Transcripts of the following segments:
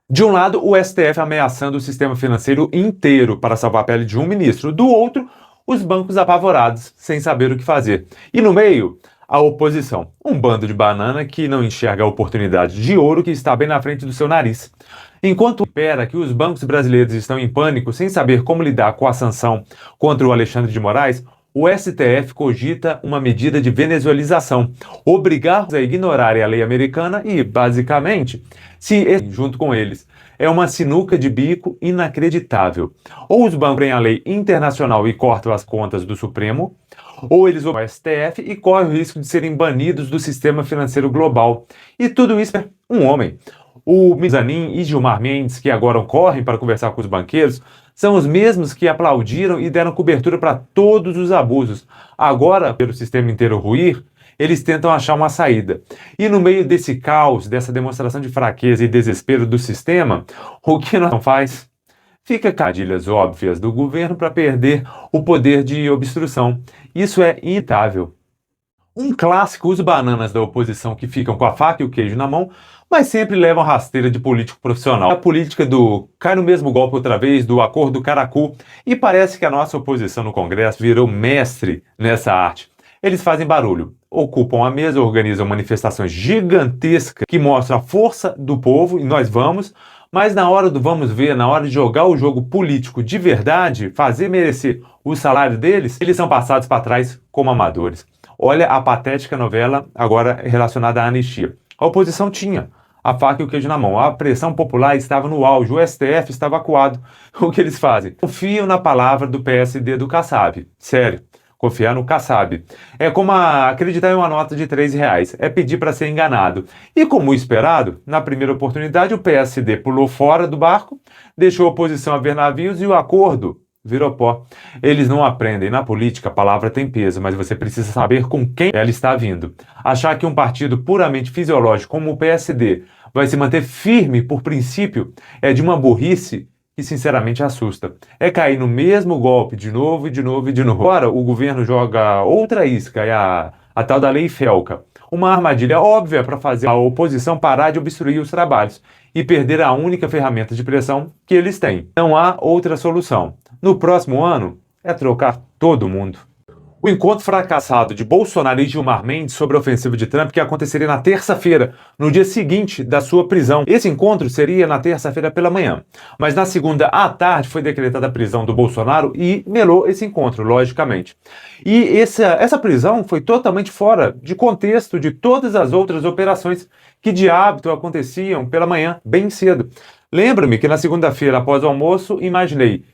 De um lado, o STF ameaçando o sistema financeiro inteiro para salvar a pele de um ministro. Do outro, os bancos apavorados, sem saber o que fazer. E no meio, a oposição. Um bando de banana que não enxerga a oportunidade de ouro que está bem na frente do seu nariz. Enquanto espera que os bancos brasileiros estão em pânico sem saber como lidar com a sanção contra o Alexandre de Moraes, o STF cogita uma medida de venezuelização, obrigar a ignorarem a lei americana e, basicamente, se junto com eles. É uma sinuca de bico inacreditável. Ou os bancos têm a lei internacional e cortam as contas do Supremo, ou eles vão ao STF e correm o risco de serem banidos do sistema financeiro global. E tudo isso é um homem. O Zanin e Gilmar Mendes, que agora correm para conversar com os banqueiros, são os mesmos que aplaudiram e deram cobertura para todos os abusos. Agora, pelo sistema inteiro ruir, eles tentam achar uma saída. E no meio desse caos, dessa demonstração de fraqueza e desespero do sistema, o que não faz? Fica cadilhas óbvias do governo para perder o poder de obstrução. Isso é inevitável. Um clássico, os bananas da oposição que ficam com a faca e o queijo na mão, mas sempre levam rasteira de político profissional. A política do cai no mesmo golpe outra vez, do acordo caracu, e parece que a nossa oposição no Congresso virou mestre nessa arte. Eles fazem barulho, ocupam a mesa, organizam manifestações gigantescas que mostram a força do povo, e nós vamos, mas na hora do vamos ver, na hora de jogar o jogo político de verdade, fazer merecer o salário deles, eles são passados para trás como amadores. Olha a patética novela agora relacionada à anistia. A oposição tinha a faca e o queijo na mão. A pressão popular estava no auge, o STF estava acuado. O que eles fazem? Confiam na palavra do PSD do Kassab. Sério, confiar no Kassab. É como acreditar em uma nota de R$3. É pedir para ser enganado. E como esperado, na primeira oportunidade o PSD pulou fora do barco, deixou a oposição a ver navios e o acordo virou pó. Eles não aprendem. Na política, a palavra tem peso, mas você precisa saber com quem ela está vindo. Achar que um partido puramente fisiológico como o PSD vai se manter firme por princípio é de uma burrice que sinceramente assusta. É cair no mesmo golpe de novo e de novo e de novo. Agora o governo joga outra isca, é a tal da lei Felca. Uma armadilha óbvia para fazer a oposição parar de obstruir os trabalhos e perder a única ferramenta de pressão que eles têm. Não há outra solução. No próximo ano, é trocar todo mundo. O encontro fracassado de Bolsonaro e Gilmar Mendes sobre a ofensiva de Trump que aconteceria na terça-feira, no dia seguinte da sua prisão. Esse encontro seria na terça-feira pela manhã, mas na segunda à tarde foi decretada a prisão do Bolsonaro e melou esse encontro, logicamente. E essa prisão foi totalmente fora de contexto de todas as outras operações que de hábito aconteciam pela manhã, bem cedo. Lembro-me que na segunda-feira, após o almoço, imaginei: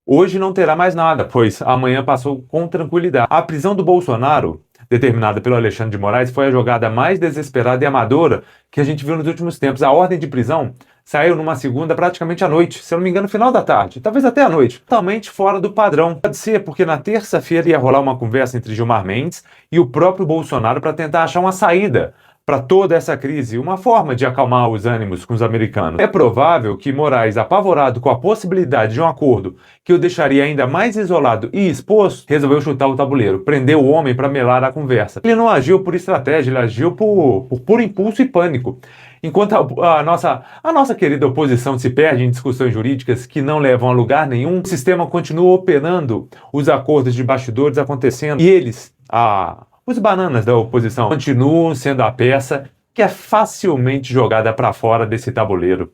hoje não terá mais nada, pois amanhã passou com tranquilidade. A prisão do Bolsonaro, determinada pelo Alexandre de Moraes, foi a jogada mais desesperada e amadora que a gente viu nos últimos tempos. A ordem de prisão saiu numa segunda praticamente à noite, se eu não me engano, final da tarde, talvez até à noite. Totalmente fora do padrão. Pode ser porque na terça-feira ia rolar uma conversa entre Gilmar Mendes e o próprio Bolsonaro para tentar achar uma saída para toda essa crise, uma forma de acalmar os ânimos com os americanos. É provável que Moraes, apavorado com a possibilidade de um acordo que o deixaria ainda mais isolado e exposto, resolveu chutar o tabuleiro, prender o homem para melar a conversa. Ele não agiu por estratégia, ele agiu por puro impulso e pânico. Enquanto a nossa querida oposição se perde em discussões jurídicas que não levam a lugar nenhum, o sistema continua operando, os acordos de bastidores acontecendo e eles, os bananas da oposição, continuam sendo a peça que é facilmente jogada para fora desse tabuleiro.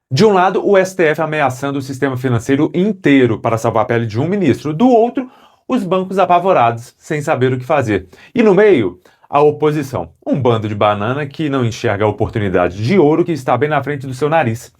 De um lado, o STF ameaçando o sistema financeiro inteiro para salvar a pele de um ministro. Do outro, os bancos apavorados, sem saber o que fazer. E no meio, a oposição. Um bando de banana que não enxerga a oportunidade de ouro que está bem na frente do seu nariz.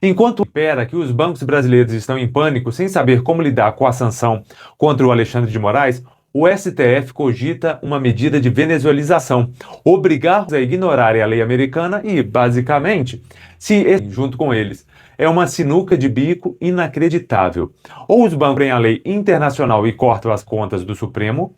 Enquanto espera que os bancos brasileiros estão em pânico sem saber como lidar com a sanção contra o Alexandre de Moraes, o STF cogita uma medida de venezuelização, obrigar a ignorarem a lei americana e, basicamente, se junto com eles. É uma sinuca de bico inacreditável. Ou os bancos têm a lei internacional e cortam as contas do Supremo,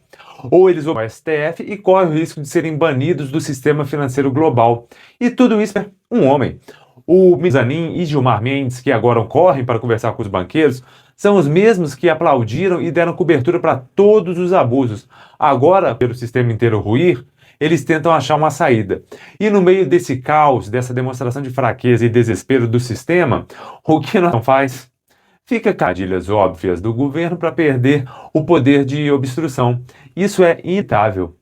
ou eles vão ao STF e correm o risco de serem banidos do sistema financeiro global. E tudo isso é um homem. O Zanin e Gilmar Mendes, que agora correm para conversar com os banqueiros, são os mesmos que aplaudiram e deram cobertura para todos os abusos. Agora, pelo sistema inteiro ruir, eles tentam achar uma saída. E no meio desse caos, dessa demonstração de fraqueza e desespero do sistema, o que não faz? Fica armadilhas óbvias do governo para perder o poder de obstrução. Isso é inevitável.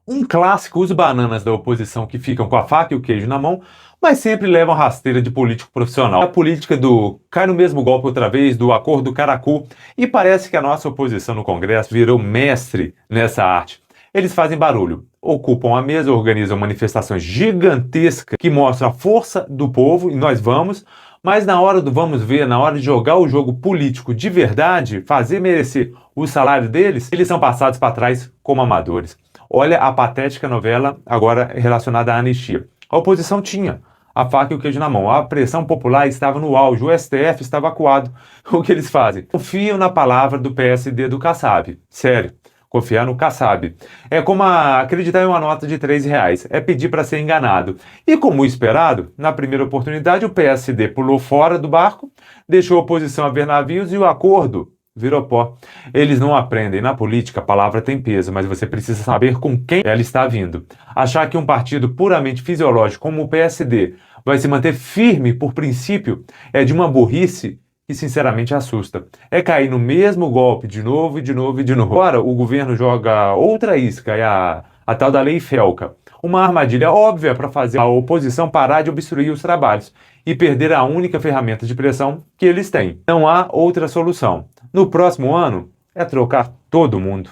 Um clássico, os bananas da oposição que ficam com a faca e o queijo na mão, mas sempre levam rasteira de político profissional. A política do cai no mesmo golpe outra vez, do acordo caracu, e parece que a nossa oposição no Congresso virou mestre nessa arte. Eles fazem barulho, ocupam a mesa, organizam manifestações gigantescas que mostram a força do povo, e nós vamos, mas na hora do vamos ver, na hora de jogar o jogo político de verdade, fazer merecer o salário deles, eles são passados para trás como amadores. Olha a patética novela agora relacionada à anistia. A oposição tinha a faca e o queijo na mão. A pressão popular estava no auge, o STF estava acuado. O que eles fazem? Confiam na palavra do PSD do Kassab. Sério, confiar no Kassab. É como acreditar em uma nota de R$3. É pedir para ser enganado. E como esperado, na primeira oportunidade o PSD pulou fora do barco, deixou a oposição a ver navios e o acordo virou pó. Eles não aprendem. Na política, a palavra tem peso, mas você precisa saber com quem ela está vindo. Achar que um partido puramente fisiológico como o PSD vai se manter firme por princípio é de uma burrice que sinceramente assusta. É cair no mesmo golpe de novo e de novo e de novo. Agora o governo joga outra isca, é a tal da Lei Felca. Uma armadilha óbvia para fazer a oposição parar de obstruir os trabalhos e perder a única ferramenta de pressão que eles têm. Não há outra solução. No próximo ano, é trocar todo mundo.